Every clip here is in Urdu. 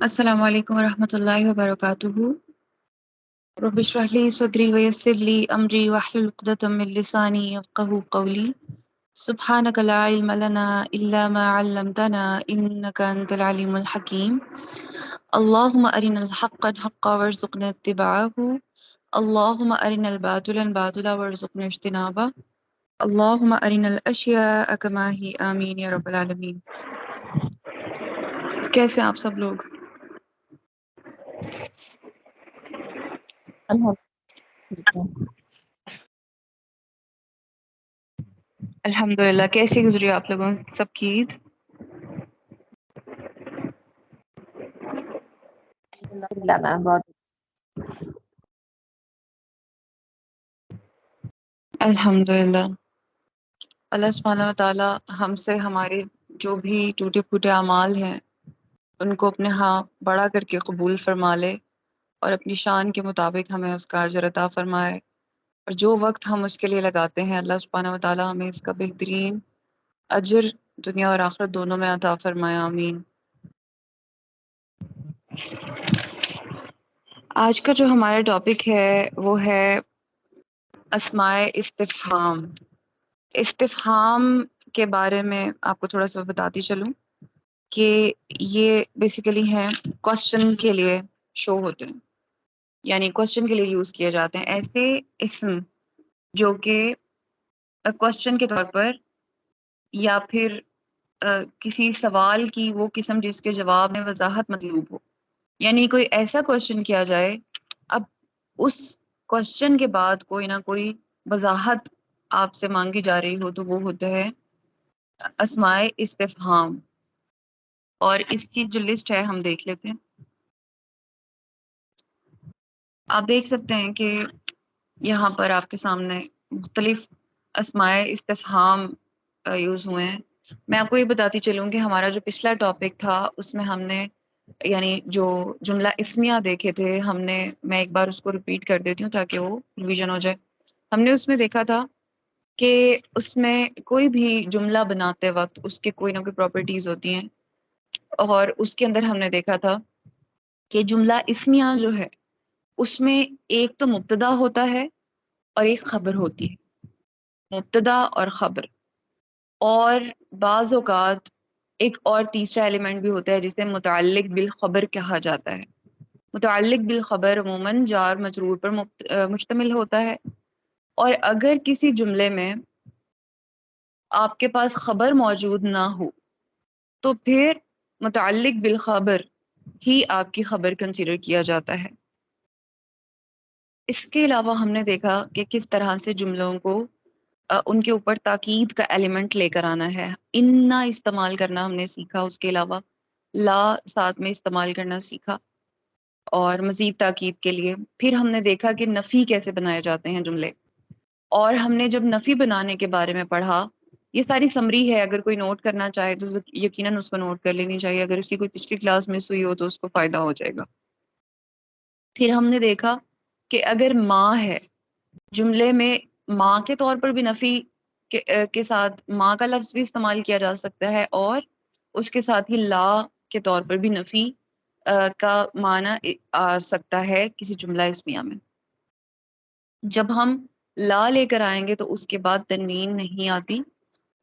السلام علیکم ورحمۃ اللہ وبرکاتہ۔ رب اشرح لی صدری ویسر لی امری واحلل عقدۃ من لسانی یفقهوا قولی۔ سبحانک لا علم لنا الا ما علمتنا انک انت العلیم الحکیم۔ اللہم ارنا الحق حقا وارزقنا اتباعہ، اللہم ارنا الباطل باطلا وارزقنا اجتنابہ، اللہم ارنا الاشیاء کما ہی، آمین یا رب العالمین۔ کیسے ہیں آپ سب لوگ؟ الحمدللہ۔ کیسی گزری آپ لوگوں سب کی عید؟ الحمدللہ میم بہت الحمدللہ۔ اللہ سبحانہ و تعالیٰ ہم سے ہمارے جو بھی ٹوٹے پھوٹے اعمال ہیں ان کو اپنے ہاں بڑا کر کے قبول فرما لے، اور اپنی شان کے مطابق ہمیں اس کا اجر عطا فرمائے، اور جو وقت ہم اس کے لیے لگاتے ہیں اللہ سبحانہ و تعالیٰ ہمیں اس کا بہترین اجر دنیا اور آخرت دونوں میں عطا فرمائے، آمین۔ آج کا جو ہمارا ٹاپک ہے وہ ہے اسماء استفہام۔ استفہام کے بارے میں آپ کو تھوڑا سا بتاتی چلوں کہ یہ بیسیکلی ہیں کوشچن کے لیے شو ہوتے ہیں، یعنی کوشچن کے لیے یوز کیے جاتے ہیں ایسے اسم جو کہ کوشچن کے طور پر یا پھر کسی سوال کی وہ قسم جس کے جواب میں وضاحت مطلوب ہو، یعنی کوئی ایسا کوشچن کیا جائے، اب اس کوشچن کے بعد کوئی نہ کوئی وضاحت آپ سے مانگی جا رہی ہو تو وہ ہوتا ہے اسماء استفہام۔ اور اس کی جو لسٹ ہے ہم دیکھ لیتے ہیں۔ آپ دیکھ سکتے ہیں کہ یہاں پر آپ کے سامنے مختلف اسماء استفہام یوز ہوئے ہیں۔ میں آپ کو یہ بتاتی چلوں کہ ہمارا جو پچھلا ٹاپک تھا اس میں ہم نے یعنی جو جملہ اسمیہ دیکھے تھے ہم نے، میں ایک بار اس کو ریپیٹ کر دیتی ہوں تاکہ وہ ریویژن ہو جائے۔ ہم نے اس میں دیکھا تھا کہ اس میں کوئی بھی جملہ بناتے وقت اس کے کوئی نہ کوئی پراپرٹیز ہوتی ہیں، اور اس کے اندر ہم نے دیکھا تھا کہ جملہ اسمیہ جو ہے اس میں ایک تو مبتدا ہوتا ہے اور ایک خبر ہوتی ہے، مبتدا اور خبر، اور بعض اوقات ایک اور تیسرا ایلیمنٹ بھی ہوتا ہے جسے متعلق بالخبر کہا جاتا ہے۔ متعلق بالخبر عموماً جار مجرور پر مشتمل ہوتا ہے، اور اگر کسی جملے میں آپ کے پاس خبر موجود نہ ہو تو پھر متعلق بالخبر ہی آپ کی خبر کنسیڈر کیا جاتا ہے۔ اس کے علاوہ ہم نے دیکھا کہ کس طرح سے جملوں کو ان کے اوپر تاکید کا ایلیمنٹ لے کر آنا ہے۔ انا استعمال کرنا ہم نے سیکھا، اس کے علاوہ لا ساتھ میں استعمال کرنا سیکھا، اور مزید تاکید کے لیے پھر ہم نے دیکھا کہ نفی کیسے بنائے جاتے ہیں جملے، اور ہم نے جب نفی بنانے کے بارے میں پڑھا، یہ ساری سمری ہے، اگر کوئی نوٹ کرنا چاہے تو یقیناً اس کو نوٹ کر لینی چاہیے، اگر اس کی کوئی پچھلی کلاس مس ہوئی ہو تو اس کو فائدہ ہو جائے گا۔ پھر ہم نے دیکھا کہ اگر ماں ہے جملے میں، ماں کے طور پر بھی نفی کے ساتھ ماں کا لفظ بھی استعمال کیا جا سکتا ہے، اور اس کے ساتھ ہی لا کے طور پر بھی نفی کا معنی آ سکتا ہے کسی جملہ اسمیہ میں۔ جب ہم لا لے کر آئیں گے تو اس کے بعد تنوین نہیں آتی،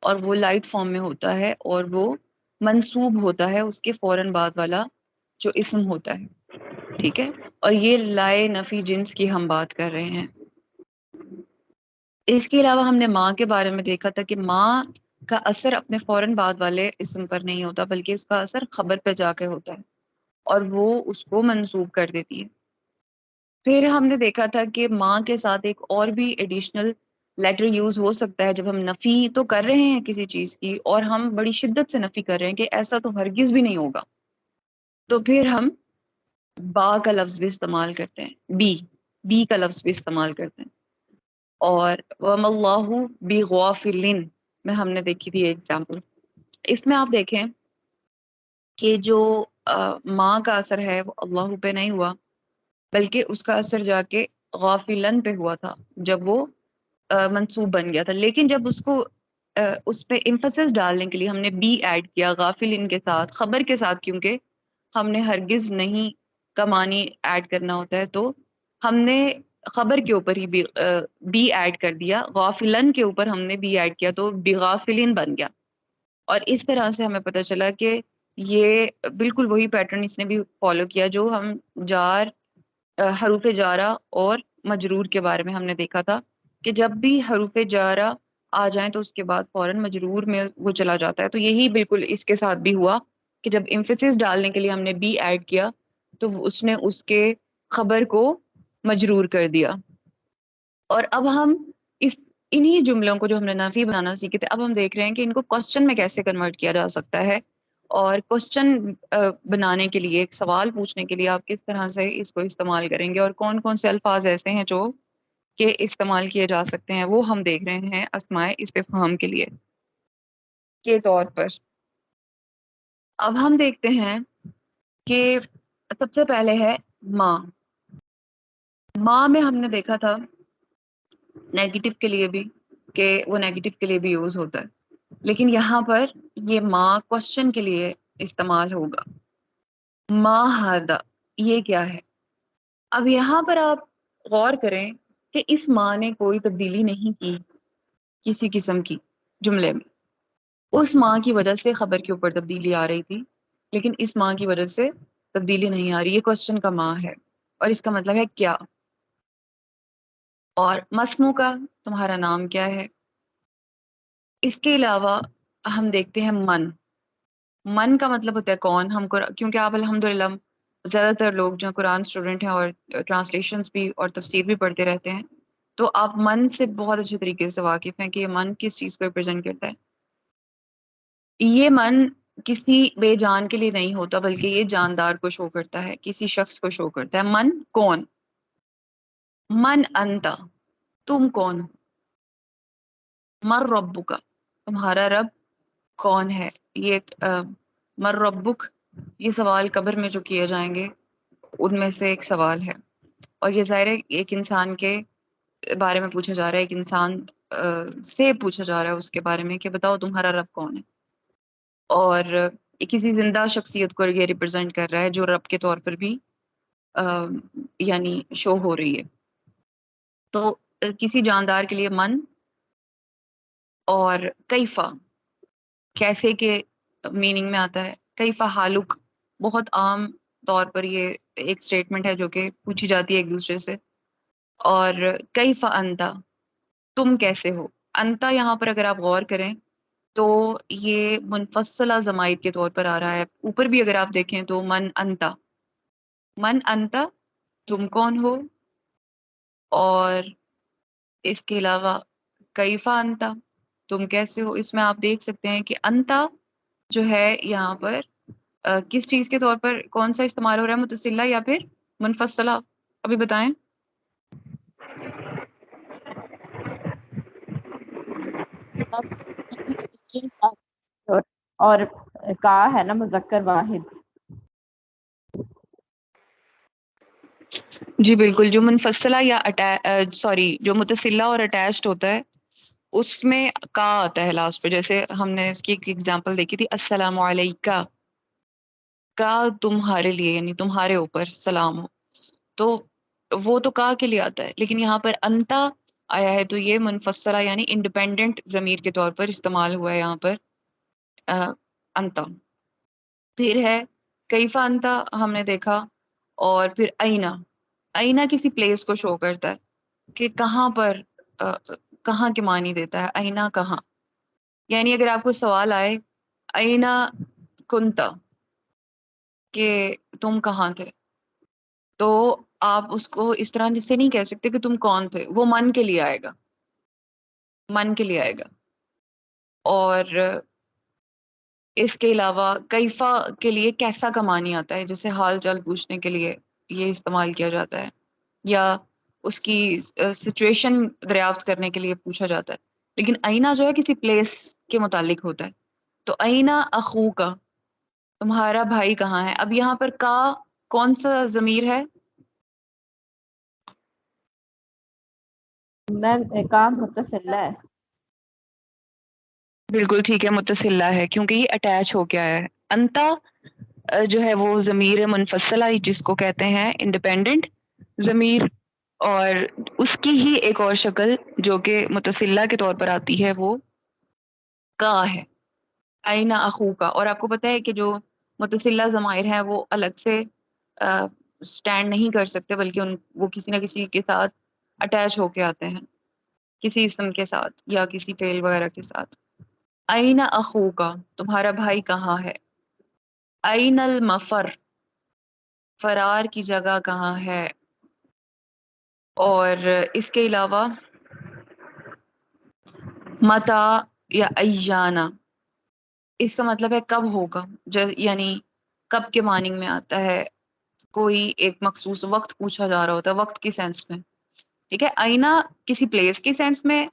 اور وہ لائٹ فارم میں ہوتا ہے، اور وہ منصوب ہوتا ہے اس کے فوراً بعد والا جو اسم ہوتا ہے، ٹھیک ہے؟ اور یہ لائے نفی جنس کی ہم بات کر رہے ہیں۔ اس کے علاوہ ہم نے ماں کے بارے میں دیکھا تھا کہ ماں کا اثر اپنے فوراً بعد والے اسم پر نہیں ہوتا، بلکہ اس کا اثر خبر پہ جا کے ہوتا ہے، اور وہ اس کو منسوب کر دیتی ہے۔ پھر ہم نے دیکھا تھا کہ ماں کے ساتھ ایک اور بھی ایڈیشنل لیٹر یوز ہو سکتا ہے جب ہم نفی تو کر رہے ہیں کسی چیز کی اور ہم بڑی شدت سے نفی کر رہے ہیں کہ ایسا تو ہرگز بھی نہیں ہوگا، تو پھر ہم با کا لفظ بھی استعمال کرتے ہیں، بی کا لفظ بھی استعمال کرتے ہیں۔ اور وَمَا اللَّهُ بِغَافِلٍ میں ہم نے دیکھی تھی ایگزامپل۔ اس میں آپ دیکھیں کہ جو ماں کا اثر ہے وہ اللہ پہ نہیں ہوا، بلکہ اس کا اثر جا کے غافلن پہ ہوا تھا جب وہ منصوب بن گیا تھا، لیکن جب اس کو اس پہ امفسس ڈالنے کے لیے ہم نے بی ایڈ کیا غافلن کے ساتھ، خبر کے ساتھ، کیونکہ ہم نے ہرگز نہیں کا معنی ایڈ کرنا ہوتا ہے، تو ہم نے خبر کے اوپر ہی بی ایڈ کر دیا، غافلن کے اوپر ہم نے بی ایڈ کیا تو بغافلین بن گیا. اور اس طرح سے ہمیں پتہ چلا کہ یہ بالکل وہی پیٹرن اس نے بھی فالو کیا جو ہم جار حروف جارہ اور مجرور کے بارے میں ہم نے دیکھا تھا کہ جب بھی حروف جارہ آ جائیں تو اس کے بعد فوراً مجرور میں وہ چلا جاتا ہے. تو یہی بالکل اس کے ساتھ بھی ہوا کہ جب ایمفیسس ڈالنے کے لیے ہم نے بی ایڈ کیا تو اس نے اس کے خبر کو مجرور کر دیا. اور اب ہم اس انہی جملوں کو جو ہم نے نفی بنانا سیکھے تھے اب ہم دیکھ رہے ہیں کہ ان کو کوسچن میں کیسے کنورٹ کیا جا سکتا ہے. اور کوسچن بنانے کے لیے، ایک سوال پوچھنے کے لیے آپ کس طرح سے اس کو استعمال کریں گے، اور کون کون سے الفاظ ایسے ہیں جو کہ استعمال کیے جا سکتے ہیں، وہ ہم دیکھ رہے ہیں اسماء استفہام کے لیے کے طور پر. اب ہم دیکھتے ہیں کہ سب سے پہلے ہے ماں. ماں میں ہم نے دیکھا تھا نیگیٹو کے لیے بھی کہ وہ نیگیٹو کے لیے بھی یوز ہوتا ہے، لیکن یہاں پر یہ ماں کوسچن کے لیے استعمال ہوگا. ما ہادا، یہ کیا ہے؟ اب یہاں پر آپ غور کریں کہ اس ماں نے کوئی تبدیلی نہیں کی کسی قسم کی جملے میں. اس ماں کی وجہ سے خبر کے اوپر تبدیلی آ رہی تھی، لیکن اس ماں کی وجہ سے تبدیلی نہیں آ رہی. یہ کوسچن کا ماں ہے اور اس کا مطلب ہے کیا. اور مسمو کا، تمہارا نام کیا ہے. اس کے علاوہ ہم دیکھتے ہیں من. من کا مطلب ہوتا ہے کون. ہم کیونکہ آپ الحمدللہ زیادہ تر لوگ جو قرآن اسٹوڈنٹ ہیں اور ٹرانسلیشنز بھی اور تفسیر بھی پڑھتے رہتے ہیں، تو آپ من سے بہت اچھے طریقے سے واقف ہیں کہ یہ من کس چیز کو ریپرزینٹ کرتا ہے. یہ من کسی بے جان کے لیے نہیں ہوتا، بلکہ یہ جاندار کو شو کرتا ہے، کسی شخص کو شو کرتا ہے. من کون. من انتا، تم کون ہو. مر ربک، تمہارا رب کون ہے. یہ مر ربک، یہ سوال قبر میں جو کیے جائیں گے ان میں سے ایک سوال ہے، اور یہ ظاہر ہے ایک انسان کے بارے میں پوچھا جا رہا ہے، ایک انسان سے پوچھا جا رہا ہے اس کے بارے میں کہ بتاؤ تمہارا رب کون ہے. اور کسی زندہ شخصیت کو یہ ریپرزینٹ کر رہا ہے جو رب کے طور پر بھی یعنی شو ہو رہی ہے. تو کسی جاندار کے لیے من. اور کیفا، کیسے کے میننگ میں آتا ہے. کیفا حالک، بہت عام طور پر یہ ایک سٹیٹمنٹ ہے جو کہ پوچھی جاتی ہے ایک دوسرے سے. اور کیفا انتا، تم کیسے ہو. انتا یہاں پر اگر آپ غور کریں تو یہ منفصلہ ضمائر کے طور پر آ رہا ہے. اوپر بھی اگر آپ دیکھیں تو من انتا، من انتا، تم کون ہو. اور اس کے علاوہ کیفا انتا، تم کیسے ہو. اس میں آپ دیکھ سکتے ہیں کہ انتا جو ہے یہاں پر کس چیز کے طور پر کون سا استعمال ہو رہا ہے، متصلہ یا پھر منفصلہ. ابھی بتائیں. اور کا ہے نا مذکر واحد. جی بالکل، جو منفصلہ یا سوری جو متصلہ اور اٹیچڈ ہوتا ہے اس میں کا آتا ہے لاسٹ پہ. جیسے ہم نے اس کی ایک ایگزامپل دیکھی تھی، السلام علیکہ، کا تمہارے لیے یعنی تمہارے اوپر سلام ہو. تو وہ تو کا کے لیے آتا ہے، لیکن یہاں پر انتا آیا ہے تو یہ منفصلہ یعنی انڈیپینڈنٹ ضمیر کے طور پر استعمال ہوا ہے یہاں پر انتا. پھر ہے کیفا انتا ہم نے دیکھا. اور پھر اینا. اینا کسی پلیس کو شو کرتا ہے کہ کہاں پر کہاں کے معنی دیتا ہے. اینا کہاں، یعنی اگر آپ کو سوال آئے اینا کنتا، کہ تم کہاں تھے، تو آپ اس کو اس طرح سے نہیں کہہ سکتے کہ تم کون تھے. وہ من کے لیے آئے گا، من کے لیے آئے گا. اور اس کے علاوہ کیفا کے لیے کیسا کا معنی آتا ہے، جیسے حال چال پوچھنے کے لیے یہ استعمال کیا جاتا ہے، یا اس کی سچویشن دریافت کرنے کے لیے پوچھا جاتا ہے. لیکن اینا جو ہے کسی پلیس کے متعلق ہوتا ہے. تو اینا اخو کا، تمہارا بھائی کہاں ہے. اب یہاں پر کا کون سا ضمیر ہے. میں کا متصلہ ہے. بالکل ٹھیک ہے، متصلہ ہے کیونکہ یہ اٹیچ ہو کے آیا ہے. انتا جو ہے وہ ضمیر منفصلہ جس کو کہتے ہیں انڈیپینڈنٹ ضمیر، اور اس کی ہی ایک اور شکل جو کہ متصلہ کے طور پر آتی ہے وہ کا ہے، آئینہ اخو کا۔ اور آپ کو پتہ ہے کہ جو متصلہ ضمائر ہیں وہ الگ سے سٹینڈ نہیں کر سکتے، بلکہ وہ کسی نہ کسی کے ساتھ اٹیچ ہو کے آتے ہیں، کسی اسم کے ساتھ یا کسی فعل وغیرہ کے ساتھ۔ آئینہ اخو کا، تمہارا بھائی کہاں ہے؟ آئین المفر، فرار کی جگہ کہاں ہے؟ اور اس کے علاوہ متا یا ایانا، اس کا مطلب ہے کب ہوگا، یعنی کب کے معنی میں آتا ہے، کوئی ایک مخصوص وقت پوچھا جا رہا ہوتا ہے، وقت کی سینس میں، ٹھیک ہے۔ آئینہ کسی پلیس کی سینس میں،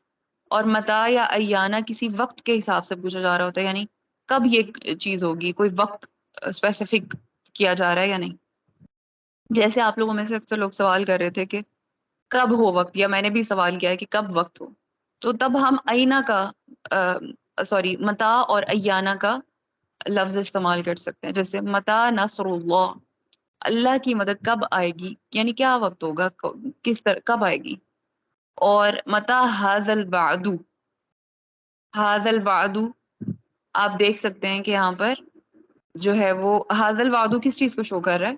اور متا یا ایانا کسی وقت کے حساب سے پوچھا جا رہا ہوتا ہے، یعنی کب یہ چیز ہوگی، کوئی وقت اسپیسیفک کیا جا رہا ہے یا نہیں۔ جیسے آپ لوگوں میں سے اکثر لوگ سوال کر رہے تھے کہ کب ہو وقت، یا میں نے بھی سوال کیا ہے کہ کب وقت ہو، تو تب ہم آئینہ کا سوری متا اور ایانا کا لفظ استعمال کر سکتے ہیں۔ جیسے متا نصر اللہ، اللہ کی مدد کب آئے گی، یعنی کیا وقت ہوگا، کس طرح کب آئے گی۔ اور متا ھذا الوعد، ھذا الوعد آپ دیکھ سکتے ہیں کہ یہاں پر جو ہے وہ ھذا الوعد کس چیز کو شو کر رہا ہے؟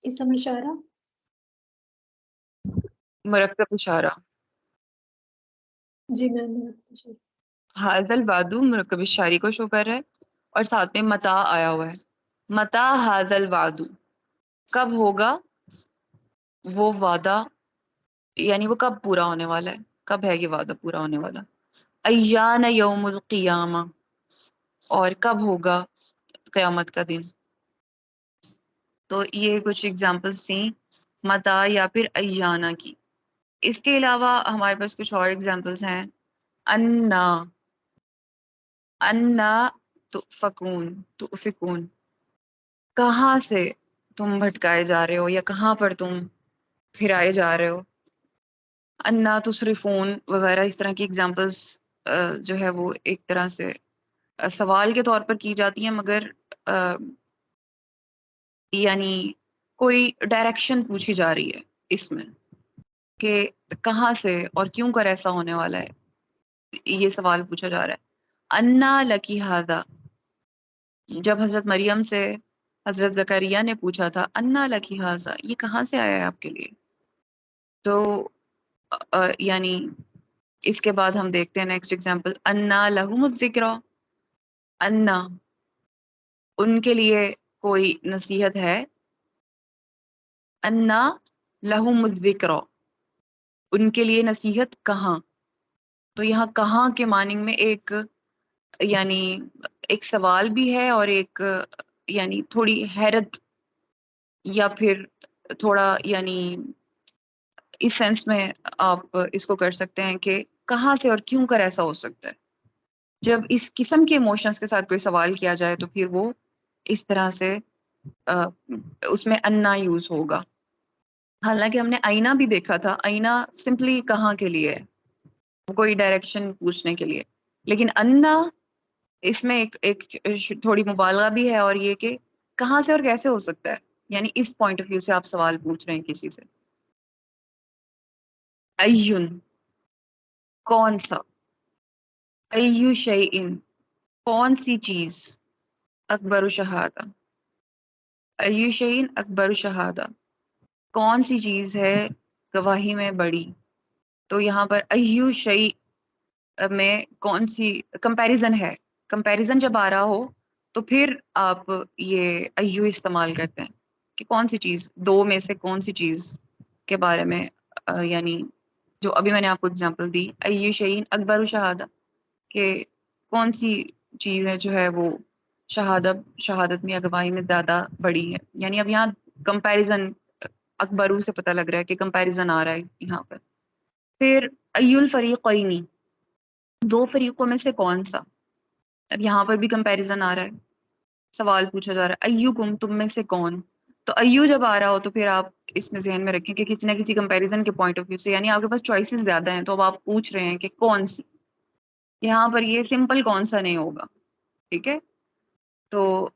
اسم اشارہ. مرکب اشارہ۔ جی میم. ھذا الوعد مرکب اشاری کو شو کر رہا ہے، اور ساتھ میں متا آیا ہوا ہے۔ متا ھذا الوعد، کب ہوگا وہ وعدہ، یعنی وہ کب پورا ہونے والا ہے، کب ہے یہ وعدہ پورا ہونے والا۔ ایان یوم القیامہ، اور کب ہوگا قیامت کا دن۔ تو یہ کچھ اگزامپلس تھیں متا یا پھر ایانہ کی۔ اس کے علاوہ ہمارے پاس کچھ اور اگزامپلس ہیں۔ انا، انا تؤفکون، کہاں سے تم بھٹکائے جا رہے ہو، یا کہاں پر تم پھرائے جا رہے ہو۔ انا تصرفون وغیرہ اس طرح کی اگزامپلس جو ہے وہ ایک طرح سے سوال کے طور پر کی جاتی ہیں، مگر یعنی کوئی ڈائریکشن پوچھی جا رہی ہے اس میں کہ کہاں سے اور کیوں کر ایسا ہونے والا ہے، یہ سوال پوچھا جا رہا ہے۔ انا لکی ھذا، جب حضرت مریم سے حضرت زکریا نے پوچھا تھا انا لکی ھذا، یہ کہاں سے آیا ہے آپ کے لیے، تو یعنی اس کے بعد ہم دیکھتے ہیں نیکسٹ ایگزامپل، انا لہم الذکریٰ، انا ان کے لیے کوئی نصیحت ہے، انا لہم الذکریٰ ان کے لیے نصیحت کہاں۔ تو یہاں کہاں کے معنی میں ایک یعنی ایک سوال بھی ہے، اور ایک یعنی تھوڑی حیرت، یا پھر تھوڑا یعنی اس سینس میں آپ اس کو کر سکتے ہیں کہ کہاں سے اور کیوں کر ایسا ہو سکتا ہے۔ جب اس قسم کے ایموشنز کے ساتھ کوئی سوال کیا جائے تو پھر وہ اس طرح سے اس میں انا یوز ہوگا۔ حالانکہ ہم نے آئینہ بھی دیکھا تھا، آئینہ سمپلی کہاں کے لیے ہے، کوئی ڈائریکشن پوچھنے کے لیے، لیکن انا اس میں ایک تھوڑی مبالغہ بھی ہے، اور یہ کہ کہاں سے اور کیسے ہو سکتا ہے، یعنی اس پوائنٹ آف ویو سے آپ سوال پوچھ رہے ہیں کسی سے۔ ایون، کون سا، ایو شیئن، کون سی چیز، اکبر شہادہ، ایو شیئن اکبر شہادہ، کون سی چیز ہے گواہی میں بڑی۔ تو یہاں پر ایو شیء میں کون سی کمپیریزن ہے، کمپیریزن جب آ رہا ہو تو پھر آپ یہ ایو استعمال کرتے ہیں کہ کون سی چیز، دو میں سے کون سی چیز کے بارے میں، یعنی جو ابھی میں نے آپ کو اگزامپل دی، ایو شیء اکبر شہادہ، کہ کون سی چیز ہے جو ہے وہ شہادت میں یا گواہی میں زیادہ بڑی ہے، یعنی اب یہاں کمپیریزن اکبرو سے پتہ لگ رہا ہے کہ کمپیریزن آ رہا ہے یہاں پر۔ پھر ایو الفریقین، دو فریقوں میں سے کون سا، اب یہاں پر بھی کمپیریزن آ رہا ہے، سوال پوچھا جا رہا ہے ایوکم، تم میں سے کون۔ تو ایو جب آ رہا ہو تو پھر آپ اس میں ذہن میں رکھیں کہ کسی نہ کسی کمپیریزن کے پوائنٹ آف ویو سے، یعنی آپ کے پاس چوائسیز زیادہ ہیں، تو اب آپ پوچھ رہے ہیں کہ کون سی۔ یہاں پر یہ سمپل کون سا نہیں ہوگا. ٹھیک ہے, تو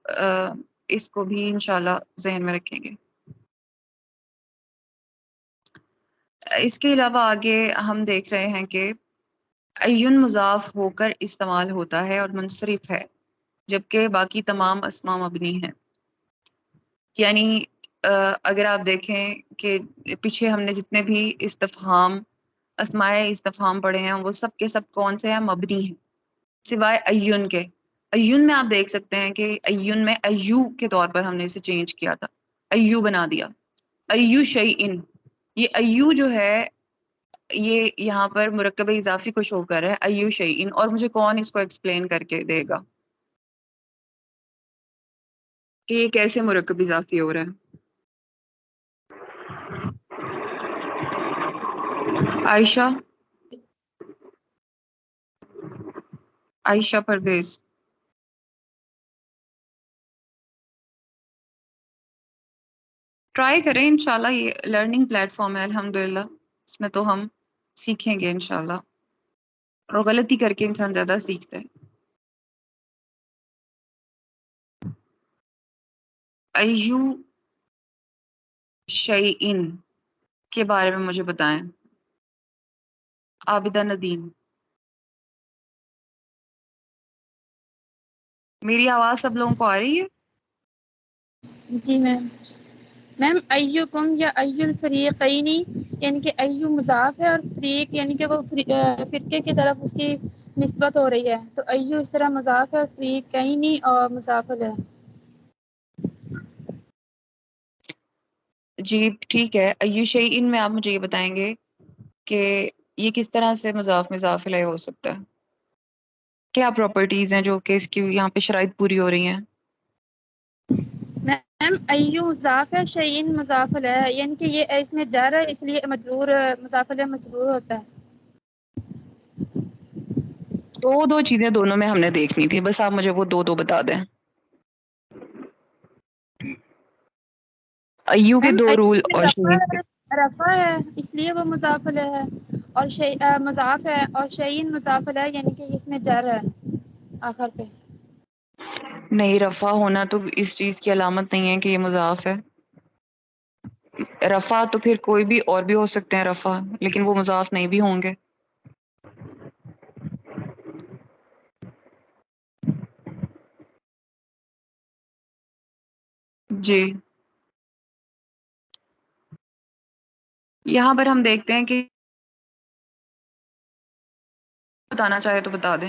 اس کو بھی انشاءاللہ ذہن میں رکھیں گے. اس کے علاوہ آگے ہم دیکھ رہے ہیں کہ ایون مضاف ہو کر استعمال ہوتا ہے اور منصرف ہے, جبکہ باقی تمام اسماء مبنی ہیں. یعنی اگر آپ دیکھیں کہ پیچھے ہم نے جتنے بھی استفہام اسماء استفہام پڑھے ہیں وہ سب کے سب کون سے ہیں؟ مبنی ہیں, سوائے ایون کے. ایون میں آپ دیکھ سکتے ہیں کہ ایون میں ایو کے طور پر ہم نے اسے چینج کیا تھا, ایو بنا دیا. ایو شیئن, یہ ایو جو ہے یہ یہاں پر مرکب اضافی کو شو کر رہا ہے, ایو شیئن. اور مجھے کون اس کو ایکسپلین کر کے دے گا کہ یہ کیسے مرکب اضافی ہو رہا ہے؟ عائشہ, عائشہ پرویز. ٹرائی کریں انشاءاللہ, یہ لرننگ پلیٹ فارم ہے الحمدللہ, اس میں تو ہم سیکھیں گے انشاءاللہ, اور غلطی کر کے انسان زیادہ سیکھتا ہے. ایو شیئن کے بارے میں مجھے بتائیں. عابدہ ندیم, میری آواز سب لوگوں کو آ رہی ہے؟ جی میم. میم ایکم یا ایو الفریقینی یعنی کہ ایو مضاف ہے اور فریق یعنی کہ وہ فرقے کی طرف اس کی نسبت ہو رہی ہے, تو ایو اس طرح مضاف ہے اور فریقینی اور مضافل ہے. جی ٹھیک ہے. ایو شیئن میں آپ مجھے یہ بتائیں گے کہ یہ کس طرح سے مضاف مضاف الیہ ہو سکتا ہے؟ کیا پراپرٹیز ہیں جو کہ اس کی یہاں پہ شرائط پوری ہو رہی ہیں؟ میم ایو مضاف ہے, شیئن مضافل ہے, یعنی کہ یہ اس میں جر ہے اس لیے مجرور مضافل مجرور ہوتا ہے. دو چیزیں دونوں میں ہم نے دیکھنی تھی, بس آپ مجھے وہ دو بتا دیں. ایو کے میم دو رول اور رفع ہے اس لیے وہ مضافل ہے, اور مضاف ہے, اور شیئن مضافل ہے یعنی کہ اس میں جر ہے آخر پہ. نہیں, رفع ہونا تو اس چیز کی علامت نہیں ہے کہ یہ مضاف ہے. رفع تو پھر کوئی بھی اور بھی ہو سکتے ہیں رفع, لیکن وہ مضاف نہیں بھی ہوں گے. جی یہاں پر ہم دیکھتے ہیں کہ بتانا چاہے تو بتا دیں.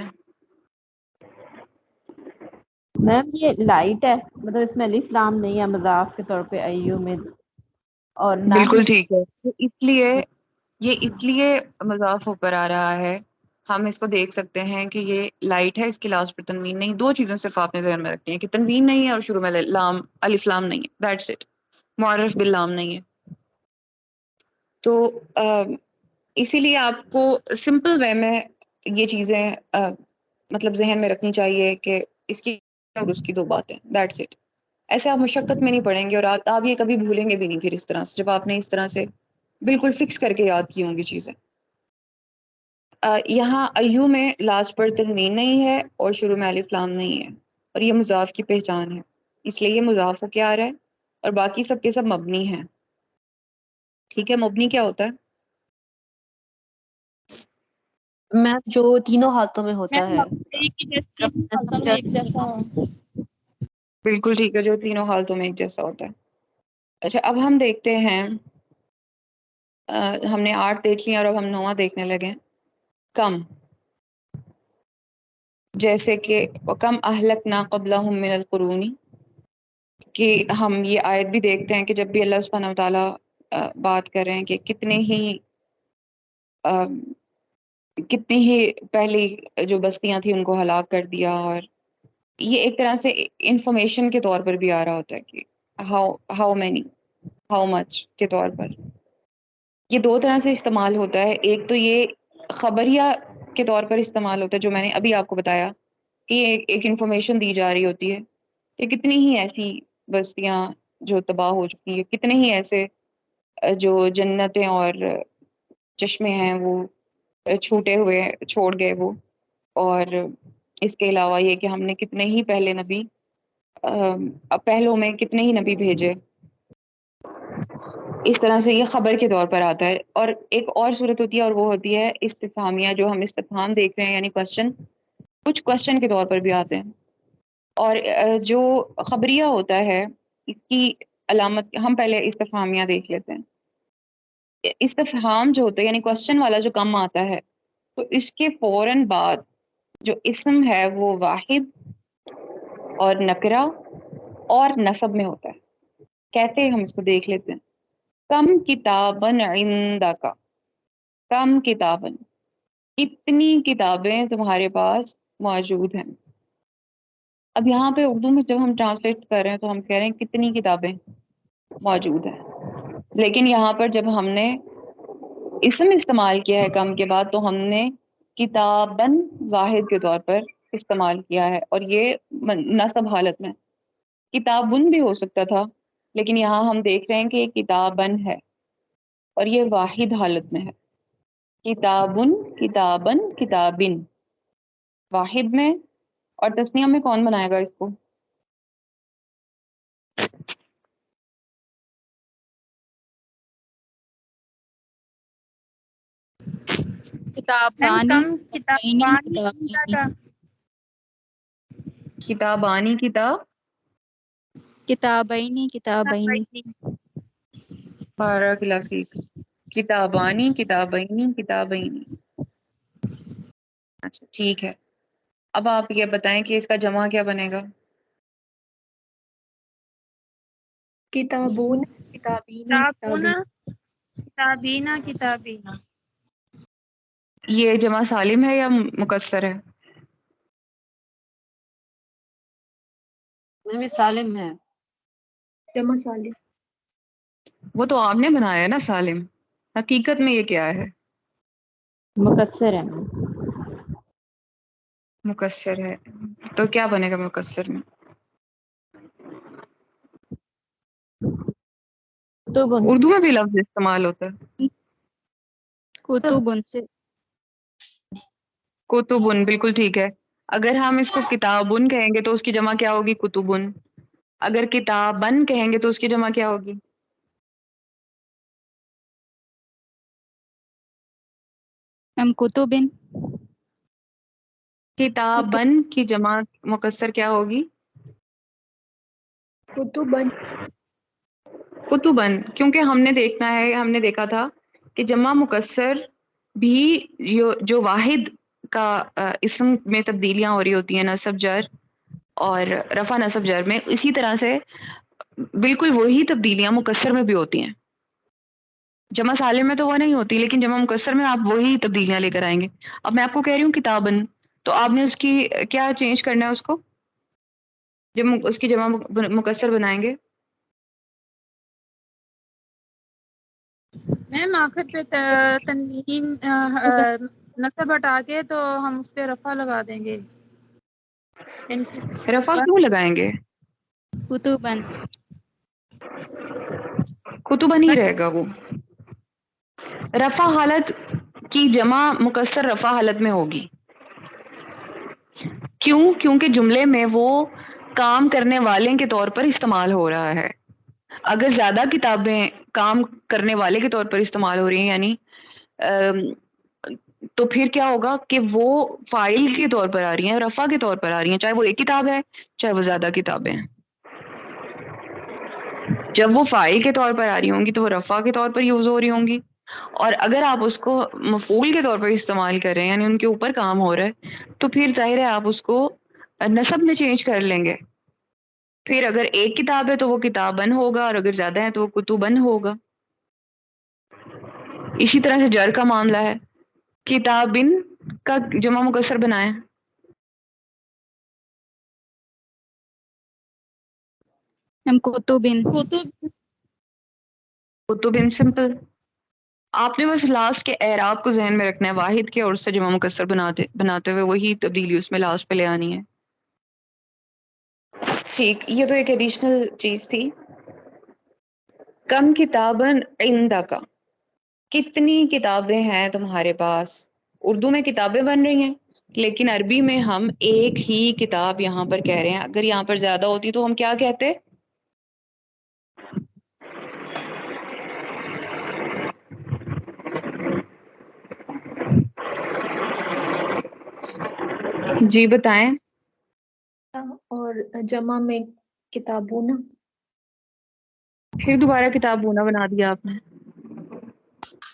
میم یہ لائٹ ہے, مطلب اس میں الف لام نہیں ہے مضاف کے طور پہ ایو میں, اور نہ ہی بالکل ٹھیک ہے. یہ اس لیے مضاف ہو کر آ رہا ہے. ہم اس کو دیکھ سکتے ہیں کہ یہ لائٹ ہے, اس کی لاسٹ پہ تنوین نہیں. دو چیزیں صرف آپ نے ذہن میں رکھنی ہے کہ تنوین نہیں ہے اور شروع میں لام الف لام نہیں ہے, دیٹس اٹ. معرف باللام نہیں ہے. تو اسی لیے آپ کو سمپل وے میں یہ چیزیں مطلب ذہن میں رکھنی چاہیے کہ اس کی اور اس کی دو باتیں, دیٹس اٹ. ایسے آپ مشقت میں نہیں پڑیں گے, اور آپ یہ کبھی بھولیں گے بھی نہیں پھر اس طرح سے, جب آپ نے اس طرح سے بالکل فکس کر کے یاد کی ہوں گی چیزیں. یہاں ایو میں لاسٹ پر تنوین نہیں ہے اور شروع میں الف لام نہیں ہے, اور یہ مضاف کی پہچان ہے, اس لیے یہ مضاف ہو کے آ رہا ہے, اور باقی سب کے سب مبنی ہیں. ٹھیک ہے, مبنی کیا ہوتا ہے؟ میم جو تینوں حالتوں میں ہوتا میم ہے. ایک ہی حالتوں میں ایک جیسا ہو. بالکل ٹھیک ہے, جو تینوں حالتوں میں ایک جیسا ہوتا ہے. اچھا, اب ہم دیکھتے ہیں, ہم نے 8 دیکھ لی اور اب ہم 9 دیکھنے لگے. کم, جیسے کہ وَكَمْ أَهْلَكْنَا قَبْلَهُمْ مِنَ الْقُرُونِ, کہ ہم یہ آیت بھی دیکھتے ہیں کہ جب بھی اللہ سبحانہ وتعالیٰ بات کر رہے ہیں کہ کتنی ہی پہلی جو بستیاں تھیں ان کو ہلاک کر دیا, اور یہ ایک طرح سے انفارمیشن کے طور پر بھی آ رہا ہوتا ہے کہ ہاؤ مینی, ہاؤ مچ کے طور پر. یہ دو طرح سے استعمال ہوتا ہے. ایک تو یہ خبریہ کے طور پر استعمال ہوتا ہے, جو میں نے ابھی آپ کو بتایا کہ یہ ایک انفارمیشن دی جا رہی ہوتی ہے کہ کتنی ہی ایسی بستیاں جو تباہ ہو چکی ہیں, کتنے ہی ایسے جو جنتیں اور چشمے ہیں وہ چھوٹے ہوئے چھوڑ گئے وہ. اور اس کے علاوہ یہ کہ ہم نے کتنے ہی پہلے نبی پہلوں میں کتنے ہی نبی بھیجے، اس طرح سے یہ خبر کے طور پر آتا ہے۔ اور ایک اور صورت ہوتی ہے اور وہ ہوتی ہے استفہامیہ، جو ہم استفہام دیکھ رہے ہیں یعنی کوشچن، کچھ کوشچن کے طور پر بھی آتے ہیں۔ اور جو خبریہ ہوتا ہے اس کی علامت ہم پہلے استفہامیہ دیکھ لیتے ہیں۔ استفہام جو ہوتا ہے یعنی کوشچن والا جو کم آتا ہے، تو اس کے فوراً بعد جو اسم ہے وہ واحد اور نکرہ اور نصب میں ہوتا ہے۔ کیسے ہم اس کو دیکھ لیتے ہیں۔ کم کتابن عندک، کم کتابن، کتنی کتابیں تمہارے پاس موجود ہیں۔ اب یہاں پہ اردو میں جب ہم ٹرانسلیٹ کر رہے ہیں تو ہم کہہ رہے ہیں کتنی کتابیں موجود ہیں، لیکن یہاں پر جب ہم نے اسم استعمال کیا ہے کم کے بعد تو ہم نے کتابن واحد کے طور پر استعمال کیا ہے، اور یہ نصب حالت میں، کتابن بھی ہو سکتا تھا لیکن یہاں ہم دیکھ رہے ہیں کہ یہ کتابن ہے اور یہ واحد حالت میں ہے۔ کتابن، کتابن، کتابن، واحد میں، اور تسنیہ میں کون بنائے گا اس کو؟ میم کتابانی کم کتابانی عندک، کتابانی، کتاب کتابینی کتابینی بارک اللہ فیک، کتابانی، کتابینی، کتابینی۔ اچھا ٹھیک ہے، اب آپ یہ بتائیں کہ اس کا جمع کیا بنے گا؟ کتابون، کتابین، کتابون، کتابین۔ کتابینا، کتابینا۔ یہ جمع سالم ہے یا مکسر ہے؟ میم یہ سالم ہے، جمع سالم۔ وہ تو آپ نے بنایا ہے نا سالم، حقیقت میں یہ کیا ہے؟ مکسر ہے۔ مکسر ہے، تو کیا بنے گا مکسر میں؟ تو اردو میں بھی لفظ استعمال ہوتا ہے کتبن کتبن، بالکل ٹھیک ہے۔ اگر ہم اس کو کتابن کہیں گے تو اس کی جمع کیا ہوگی؟ کتبن۔ اگر کتابن کہیں گے تو اس کی جمع کیا ہوگی؟ ہم کتبن کتابن کی جمع مکسر کیا ہوگی؟ کتبن۔ کتبن، کیونکہ ہم نے دیکھا تھا کہ جمع مکسر بھی جو واحد کا اسم میں تبدیلیاں ہو رہی ہوتی ہیں، نصب جر اور رفع نصب جر میں، اسی طرح سے بالکل وہی تبدیلیاں مکسر میں بھی ہوتی ہیں۔ جمع سالم میں تو وہ نہیں ہوتی، لیکن جمع مکسر میں آپ وہی تبدیلیاں لے کر آئیں گے۔ اب میں آپ کو کہہ رہی ہوں کتابن، تو آپ نے اس کی کیا چینج کرنا ہے اس کو جب اس کی جمع مکسر بنائیں گے؟ میم آخر پہ تنوین نصب ہٹا کے تو ہم اس پہ رفع لگا دیں گے۔ رفع کیوں لگائیں گے؟ کتبن کتبن ہی رہے گا وہ۔ رفع حالت کی جمع مکسر رفع حالت میں ہوگی، کیوں؟ کیونکہ جملے میں وہ کام کرنے والے کے طور پر استعمال ہو رہا ہے۔ اگر زیادہ کتابیں کام کرنے والے کے طور پر استعمال ہو رہی ہیں یعنی تو پھر کیا ہوگا کہ وہ فاعل کے طور پر آ رہی ہیں، رفع کے طور پر آ رہی ہیں، چاہے وہ ایک کتاب ہے چاہے وہ زیادہ کتابیں ہیں۔ جب وہ فاعل کے طور پر آ رہی ہوں گی تو وہ رفع کے طور پر یوز ہو رہی ہوں گی، اور اگر آپ اس کو مفعول کے طور پر استعمال کر رہے ہیں یعنی ان کے اوپر کام ہو رہا ہے، تو پھر ظاہر ہے آپ اس کو نصب میں چینج کر لیں گے۔ پھر اگر ایک کتاب ہے تو وہ کتابن ہوگا، اور اگر زیادہ ہے تو وہ کتبن ہوگا۔ اسی طرح سے جر کا معاملہ ہے، کتابن کا جمع مکسر بنائیں۔ ہم کتبن کتبن سمپل، آپ نے بس لاسٹ کے اعراب کو ذہن میں رکھنا ہے، واحد کے اور اس سے جمع مکسر بناتے ہوئے وہی تبدیلی اس میں لاسٹ پہ لے آنی ہے۔ ٹھیک، یہ تو ایک ایڈیشنل چیز تھی۔ کم کتابن عندک، کتنی کتابیں ہیں تمہارے پاس؟ اردو میں کتابیں بن رہی ہیں لیکن عربی میں ہم ایک ہی کتاب یہاں پر کہہ رہے ہیں. اگر یہاں پر زیادہ ہوتی تو ہم کیا کہتے؟ جی بتائیں. اور جمع میں کتابون. پھر دوبارہ کتابونہ بنا دیا آپ نے.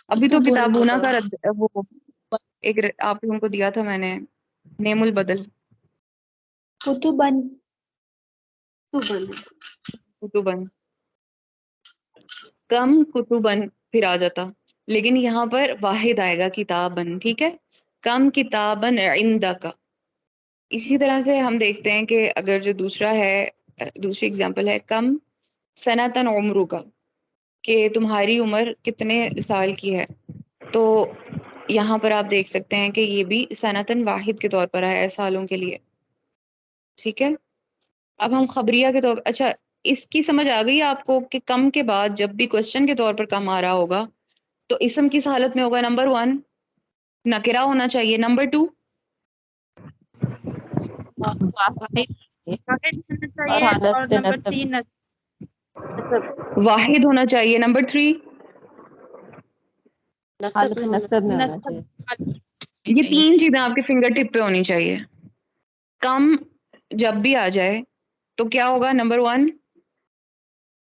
ابھی تو کتابونہ کا وہ ایک آپ لوگوں کو دیا تھا میں نے نیم البدل. کتبن. کتبن. کم کتبن پھر آ جاتا، لیکن یہاں پر واحد آئے گا کتابن. ٹھیک ہے، کم کتابن عندک. اسی طرح سے ہم دیکھتے ہیں کہ اگر جو دوسرا ہے، دوسری اگزامپل ہے کم سنتن عمرو کا، کہ تمہاری عمر کتنے سال کی ہے. تو یہاں پر آپ دیکھ سکتے ہیں کہ یہ بھی سنتن واحد کے طور پر ہے سالوں کے لیے. ٹھیک ہے، اب ہم خبریہ کے طور پر، اچھا اس کی سمجھ آ گئی آپ کو کہ کم کے بعد جب بھی کوشچن کے طور پر کم آ رہا ہوگا تو اسم کس حالت میں ہوگا؟ نمبر 1 نکرہ ہونا چاہیے، نمبر 2 اور حالت اور سے نمبر نصب. 3 واحد ہونا چاہیے، نمبر 3 حالت سے نصب میں ہونا نصب. چاہیے. یہ 3 چیزیں آپ کے فنگر ٹپ پہ ہونی چاہیے. کم جب بھی آ جائے تو کیا ہوگا؟ نمبر 1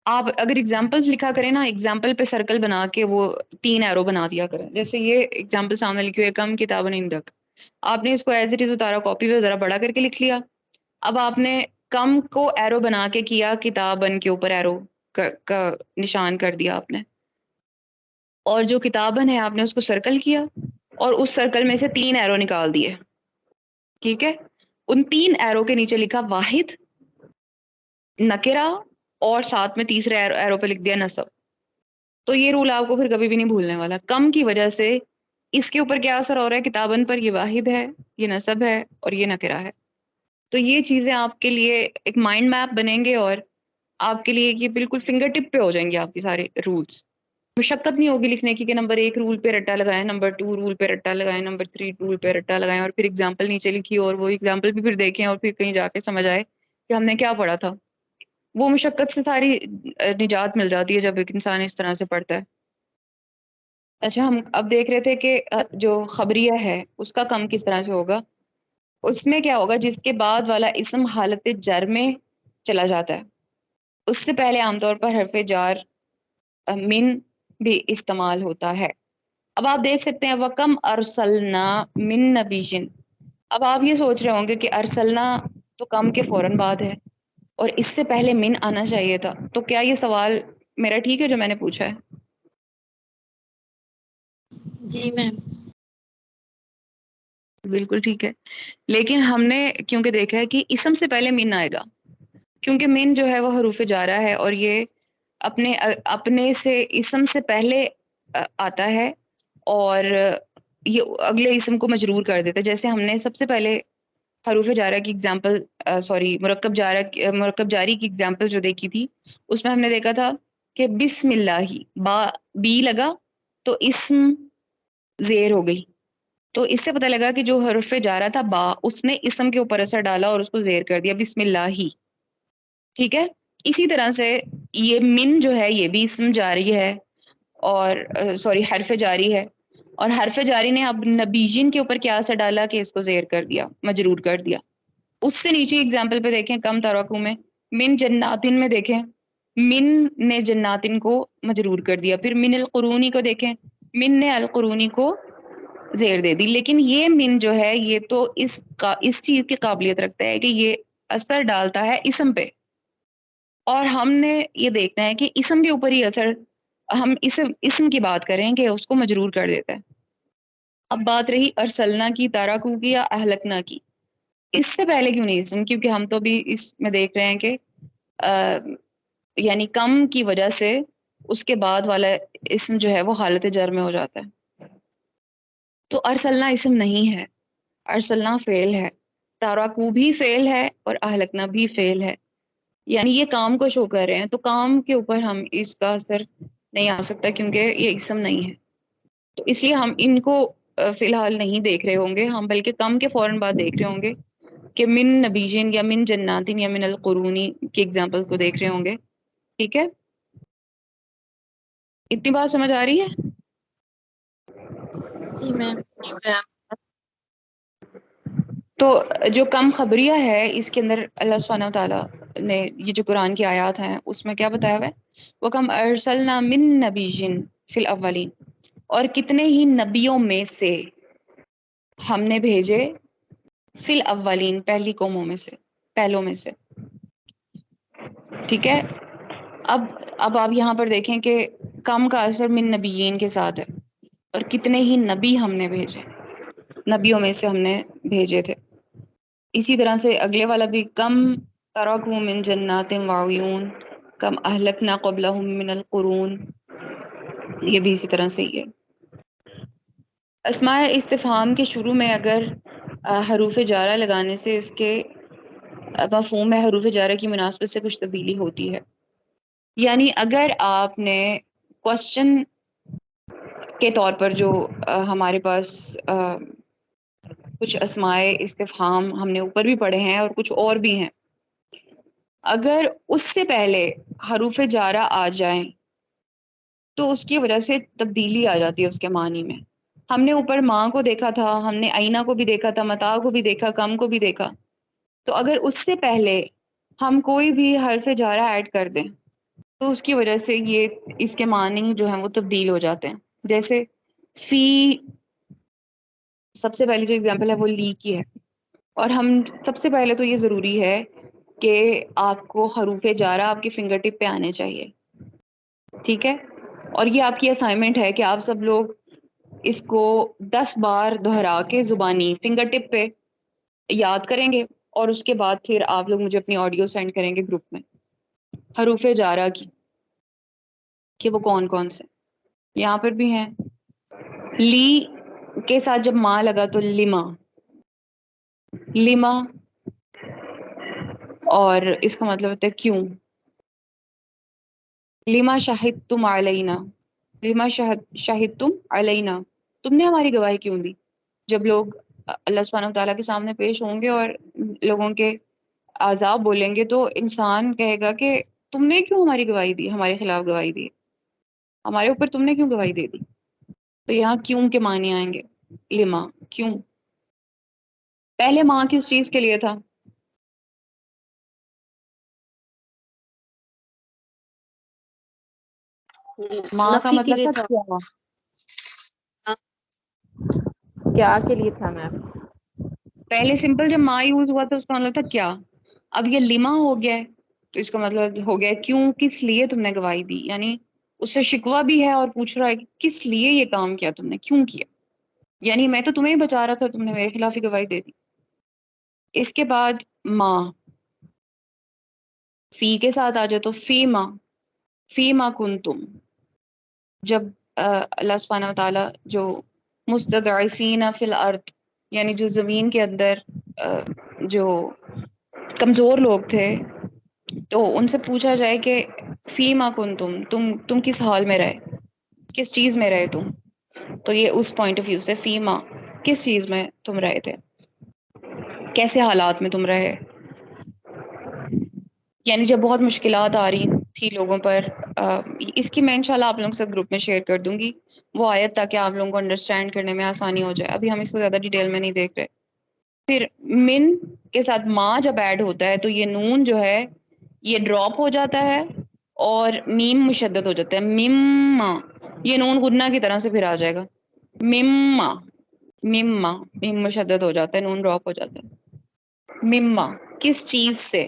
آپ اگر اگزامپلس لکھا کریں نا، اگزامپل پہ سرکل بنا کے وہ 3 ایرو بنا دیا کریں. جیسے یہ اگزامپل سامنے لکھی ہوئی ہے کم کتابن عندک، آپ نے اس کو ایز اٹ از اتارا کاپی پہ، ذرا بڑا کر کے لکھ لیا. اب آپ نے کم کو ایرو بنا کے کیا، کتابن کے اوپر ایرو کا نشان کر دیا آپ نے، اور جو کتابن ہے آپ نے اس کو سرکل کیا اور اس سرکل میں سے 3 ایرو نکال دیے. ٹھیک ہے، ان 3 ایرو کے نیچے لکھا واحد، نکرہ، اور ساتھ میں تیسرے ایرو پہ لکھ دیا نصب. تو یہ رول آپ کو پھر کبھی بھی نہیں بھولنے والا. کم کی وجہ سے اس کے اوپر کیا اثر ہو رہا ہے؟ کتابن پر یہ واحد ہے، یہ نصب ہے، اور یہ نکرہ ہے. تو یہ چیزیں آپ کے لیے ایک مائنڈ میپ بنیں گے اور آپ کے لیے یہ بالکل فنگر ٹپ پہ ہو جائیں گے آپ کے سارے رولز. مشقت نہیں ہوگی لکھنے کی کہ نمبر 1 رول پہ رٹا لگائیں، نمبر 2 رول پہ رٹا لگائیں، نمبر 3 رول پہ رٹا لگائیں، اور پھر اگزامپل نیچے لکھی اور وہ اگزامپل بھی پھر دیکھیں اور پھر کہیں جا کے سمجھ آئے کہ ہم نے کیا پڑھا تھا. وہ مشقت سے ساری نجات مل جاتی ہے جب ایک انسان اس طرح سے پڑھتا ہے. اچھا ہم اب دیکھ رہے تھے کہ جو خبریہ ہے اس کا کم کس طرح سے ہوگا. اس میں کیا ہوگا؟ جس کے بعد والا اسم حالت جر میں چلا جاتا ہے. اس سے پہلے عام طور پر حرف جار من بھی استعمال ہوتا ہے. اب آپ دیکھ سکتے ہیں وَكَمْ أَرْسَلْنَا مِن نَبِيٍّ. اب آپ یہ سوچ رہے ہوں گے کہ ارسلنا تو کم کے فوراً بعد ہے اور اس سے پہلے من آنا چاہیے تھا. تو کیا یہ سوال میرا ٹھیک ہے جو میں نے پوچھا ہے؟ جی میم. بالکل ٹھیک ہے، لیکن ہم نے کیونکہ دیکھا ہے کہ اسم سے پہلے من آئے گا، کیونکہ من جو ہے وہ حروف جارہ ہے اور یہ اپنے سے اسم سے پہلے آتا ہے اور یہ اگلے اسم کو مجرور کر دیتا ہے. جیسے ہم نے سب سے پہلے حروف جارہ کی ایگزامپل مرکب جاری کی ایگزامپل جو دیکھی تھی، اس میں ہم نے دیکھا تھا کہ بسم اللہ، بی لگا تو اسم زیر ہو گئی. تو اس سے پتہ لگا کہ جو حرف جارہ تھا با، اس نے اسم کے اوپر اثر ڈالا اور اس کو زیر کر دیا، بسم اللہ ہی. ٹھیک ہے، اسی طرح سے یہ من جو ہے یہ بھی اسم جاری ہے اور حرف جاری ہے، اور حرف جاری نے اب نبیین کے اوپر کیا اثر ڈالا کہ اس کو زیر کر دیا، مجرور کر دیا. اس سے نیچے ایگزامپل پہ دیکھیں کم ترکو میں، من جناتن میں دیکھیں من نے جناتن کو مجرور کر دیا. پھر من القرونی کو دیکھیں، من نے القرونی کو زیر دے دی. لیکن یہ من جو ہے یہ تو اس چیز کی قابلیت رکھتا ہے کہ یہ اثر ڈالتا ہے اسم پہ، اور ہم نے یہ دیکھنا ہے کہ اسم کے اوپر ہی اثر، ہم اسم کی بات کریں کہ اس کو مجرور کر دیتا ہے. اب بات رہی ارسلنا کی، تارکو کی یا اہلکنا کی. اس سے پہلے کیوں نہیں اسم؟ کیونکہ ہم تو بھی اس میں دیکھ رہے ہیں کہ یعنی کم کی وجہ سے اس کے بعد والا اسم جو ہے وہ حالت جر میں ہو جاتا ہے. تو ارسلنا اسم نہیں ہے، ارسلنا فعل ہے، تارکو بھی فعل ہے اور اہلکنا بھی فعل ہے. یعنی یہ کام کو شو کر رہے ہیں، تو کام کے اوپر ہم اس کا اثر نہیں آ سکتا کیونکہ یہ اسم نہیں ہے. تو اس لیے ہم ان کو فی الحال نہیں دیکھ رہے ہوں گے ہم، بلکہ کم کے فوراً بعد دیکھ رہے ہوں گے کہ من نبیجن یا من جناتن یا من القرونی کی ایگزامپل کو دیکھ رہے ہوں گے. ٹھیک ہے، اتنی بات سمجھ آ رہی ہے؟ جی میم. تو جو کم خبریہ ہے اس کے اندر اللہ سبحانہ وتعالیٰ نے یہ جو قرآن کی آیات ہیں اس میں کیا بتایا ہوا ہے؟ وَكَمْ أَرْسَلْنَا مِن نَبِيٍّ فِي الْأَوَّلِينَ، اور کتنے ہی نبیوں میں سے ہم نے بھیجے فی الاولین، پہلی قوموں میں سے، پہلوں میں سے. ٹھیک ہے، اب آپ یہاں پر دیکھیں کہ کم کا اثر من نبیین کے ساتھ ہے، اور کتنے ہی نبی ہم نے بھیجے، نبیوں میں سے ہم نے بھیجے تھے. اسی طرح سے اگلے والا بھی کم ترکوا من جنات وعیون کم اہلکنا قبلہم من القرون، یہ بھی اسی طرح سے ہی ہے. اسماء استفہام کے شروع میں اگر حروف جارہ لگانے سے اس کے مفہوم میں حروف جارہ کی مناسبت سے کچھ تبدیلی ہوتی ہے. یعنی اگر آپ نے کوشچن کے طور پر جو ہمارے پاس کچھ اسماء استفہام ہم نے اوپر بھی پڑھے ہیں اور کچھ اور بھی ہیں، اگر اس سے پہلے حروف جارہ آ جائیں تو اس کی وجہ سے تبدیلی آ جاتی ہے اس کے معنی میں. ہم نے اوپر ماں کو دیکھا تھا، ہم نے آئینہ کو بھی دیکھا تھا، متاع کو بھی دیکھا، کم کو بھی دیکھا. تو اگر اس سے پہلے ہم کوئی بھی حرف جارہ ایڈ کر دیں تو اس کی وجہ سے یہ اس کے معنی جو ہیں وہ تبدیل ہو جاتے ہیں. جیسے فی، سب سے پہلی جو اگزامپل ہے وہ لی کی ہے، اور ہم سب سے پہلے تو یہ ضروری ہے کہ آپ کو حروف جارہ آپ کے فنگر ٹپ پہ آنے چاہیے. ٹھیک ہے، اور یہ آپ کی اسائنمنٹ ہے کہ آپ سب لوگ اس کو 10 بار دہرا کے زبانی فنگر ٹپ پہ یاد کریں گے، اور اس کے بعد پھر آپ لوگ مجھے اپنی آڈیو سینڈ کریں گے گروپ میں حروف جارہ کی، کہ وہ کون کون سے. یہاں پر بھی ہیں، لی کے ساتھ جب ماں لگا تو لما، لما، اور اس کا مطلب ہوتا ہے کیوں. لما شہدتم علینا، لما شہدتم علینا، تم نے ہماری گواہی کیوں دی. جب لوگ اللہ سبحانہ وتعالیٰ کے سامنے پیش ہوں گے اور لوگوں کے عذاب بولیں گے تو انسان کہے گا کہ تم نے کیوں ہماری گواہی دی، ہمارے خلاف گواہی دی، ہمارے اوپر تم نے کیوں گواہی دے دی. تو یہاں کیوں کے معنی آئیں گے، لما، کیوں. پہلے ماں کس چیز کے لیے تھا؟ ماں کا نفی کے مطلب لیے تھا تھا. کیا؟ کیا کے لیے تھا میم؟ پہلے سمپل جب ماں یوز ہوا تھا اس کا مطلب تھا کیا. اب یہ لما ہو گیا ہے تو اس کا مطلب ہو گیا کیوں، کس لیے تم نے گواہی دی. یعنی اس سے شکوہ بھی ہے اور پوچھ رہا ہے کہ کس لیے یہ کام کیا تم نے، کیوں کیا. یعنی میں تو تمہیں ہی بچا رہا تھا، تم نے میرے خلاف ہی گواہی دے دی. اس کے بعد ماں، فی کے ساتھ آ جائے تو فی ماں، فی ماں کنتم. جب اللہ سبحانہ وتعالیٰ جو مستضعفین فی الارض، یعنی جو زمین کے اندر جو کمزور لوگ تھے، تو ان سے پوچھا جائے کہ فی ما کنتم، تم کس حال میں رہے، کس چیز میں رہے تم. تو یہ اس پوائنٹ آف ویو سے فی ما، کس چیز میں تم رہے تھے، کیسے حالات میں تم رہے. یعنی جب بہت مشکلات آ رہی تھی لوگوں پر، اس کی میں انشاءاللہ آپ لوگوں سے گروپ میں شیئر کر دوں گی وہ آیت، تاکہ آپ لوگوں کو انڈرسٹینڈ کرنے میں آسانی ہو جائے. ابھی ہم اس کو زیادہ ڈیٹیل میں نہیں دیکھ رہے. پھر من کے ساتھ ماں جب ایڈ ہوتا ہے تو یہ نون جو ہے یہ ڈراپ ہو جاتا ہے اور میم مشدد ہو جاتا ہے. مما، یہ نون غنہ کی طرح سے پھر آ جائے گا. مما، مما، میم مشدد ہو جاتا ہے، نون ڈراپ ہو جاتا ہے. مما، کس چیز سے.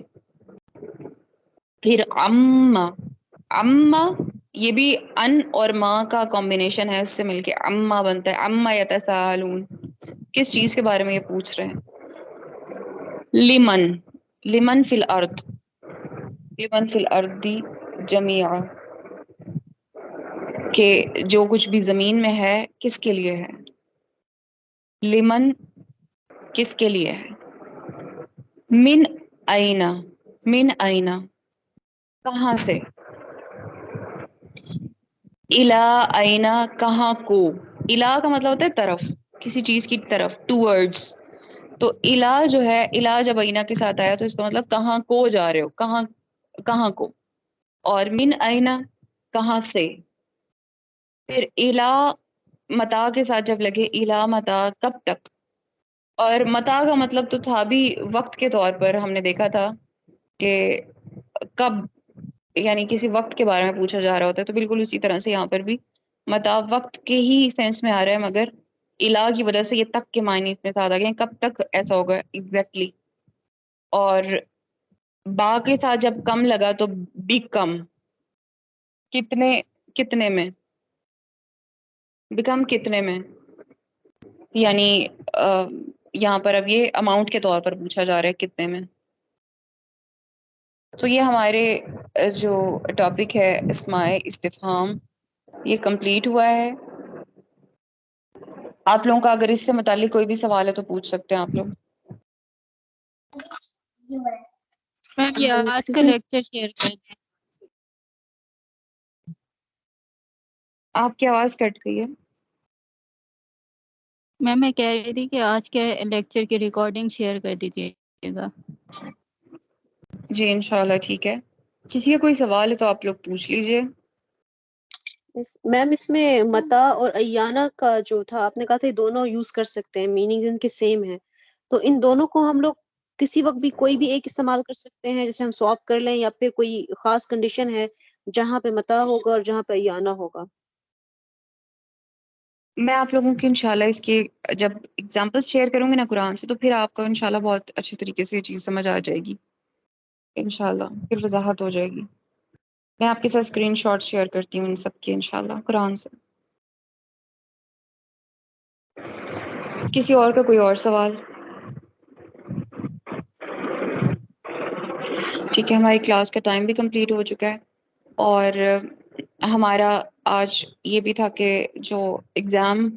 پھر اما، اما یہ بھی ان اور ماں کا کمبینیشن ہے، اس سے مل کے اما بنتا ہے. اما یتساءلون، کس چیز کے بارے میں یہ پوچھ رہے ہیں. لمن، لمن فی الارض، لمن فی الارض جمیعا، کہ جو کچھ بھی زمین میں ہے کس کے لیے ہے. لمن کس کے لیے ہے. من اینا، من اینا کہاں سے. الا اینا کہاں کو. الا کا مطلب ہوتا ہے طرف، کسی چیز کی طرف، ٹورڈز. تو الا جو ہے، الا جب اینا کے ساتھ آیا تو اس کا مطلب کہاں کو جا رہے ہو، کہاں کو. اور من اینا کہاں سے. پھر الا متا کے ساتھ جب لگے، الا متا کب تک. اور متا کا مطلب تو تھا بھی وقت کے طور پر، ہم نے دیکھا تھا کہ کب، یعنی کسی وقت کے بارے میں پوچھا جا رہا ہوتا ہے، تو بالکل اسی طرح سے یہاں پر بھی متا وقت کے ہی سینس میں آ رہا ہے، مگر الا کی وجہ سے یہ تک کے معنی اس میں ساتھ آ گئے ہیں، کب تک ایسا ہوگا ایگزیکٹلی. اور با کے ساتھ جب کم لگا تو بھی کم، کتنے میں، بیکم کتنے میں، یعنی یہاں پر اب یہ اماؤنٹ کے طور پر پوچھا جا رہا ہے کتنے میں. تو یہ ہمارے جو ٹاپک ہے اسماء استفہام، یہ کمپلیٹ ہوا ہے. آپ لوگوں کا اگر اس سے متعلق کوئی بھی سوال ہے تو پوچھ سکتے ہیں آپ لوگ. میم یہ آج کا لیکچر شیئر کر دیں. آپ کی آواز کٹ گئی ہے. میم میں کہہ رہی تھی کہ آج کے لیکچر کی ریکارڈنگ شیئر کر دیجیے گا. جی انشاءاللہ ٹھیک ہے. کسی کا کوئی سوال ہے تو آپ لوگ پوچھ لیجئے. میم اس میں متا اور ایانا کا جو تھا آپ نے کہا تھا یہ دونوں یوز کر سکتے ہیں، میننگ ان کے سیم ہے، تو ان دونوں کو ہم لوگ کسی وقت بھی کوئی بھی ایک استعمال کر سکتے ہیں، جیسے ہم سواپ کر لیں، یا پھر کوئی خاص کنڈیشن ہے جہاں پہ متا ہوگا اور جہاں پہ ایانا ہوگا؟ میں آپ لوگوں کی انشاءاللہ اس کے جب اگزامپلس شیئر کروں گی نا قرآن سے، تو پھر آپ کو انشاءاللہ بہت اچھے طریقے سے یہ چیز سمجھ آ جائے گی انشاءاللہ، پھر وضاحت ہو جائے گی. میں آپ کے ساتھ اسکرین شاٹ شیئر کرتی ہوں ان سب کے انشاءاللہ قرآن سے. کسی اور کا کوئی اور سوال؟ ٹھیک ہے، ہماری کلاس کا ٹائم بھی کمپلیٹ ہو چکا ہے، اور ہمارا آج یہ بھی تھا کہ جو ایگزام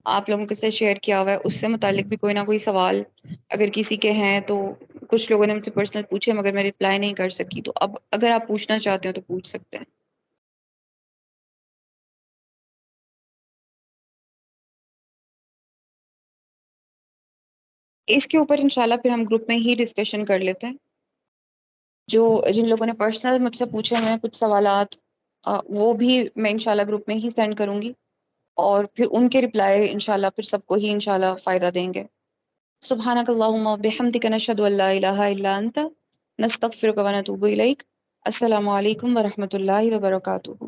آپ لوگوں کے ساتھ شیئر کیا ہوا ہے اس سے متعلق بھی کوئی نہ کوئی سوال اگر کسی کے ہیں، تو کچھ لوگوں نے مجھ سے پرسنل پوچھے مگر میں رپلائی نہیں کر سکی، تو اب اگر آپ پوچھنا چاہتے ہو تو پوچھ سکتے ہیں. اس کے اوپر انشاءاللہ پھر ہم گروپ میں ہی ڈسکشن کر لیتے ہیں. جن لوگوں نے پرسنل مجھ سے پوچھے ہیں کچھ سوالات، وہ بھی میں انشاءاللہ گروپ میں ہی سینڈ کروں گی، اور پھر ان کے رپلائی انشاءاللہ پھر سب کو ہی انشاءاللہ فائدہ دیں گے. سبحانک اللہم وبحمدک نشہد ان لا الہ الا انت نستغفرک ونتوب الیک. السلام علیکم ورحمۃ اللہ وبرکاتہ.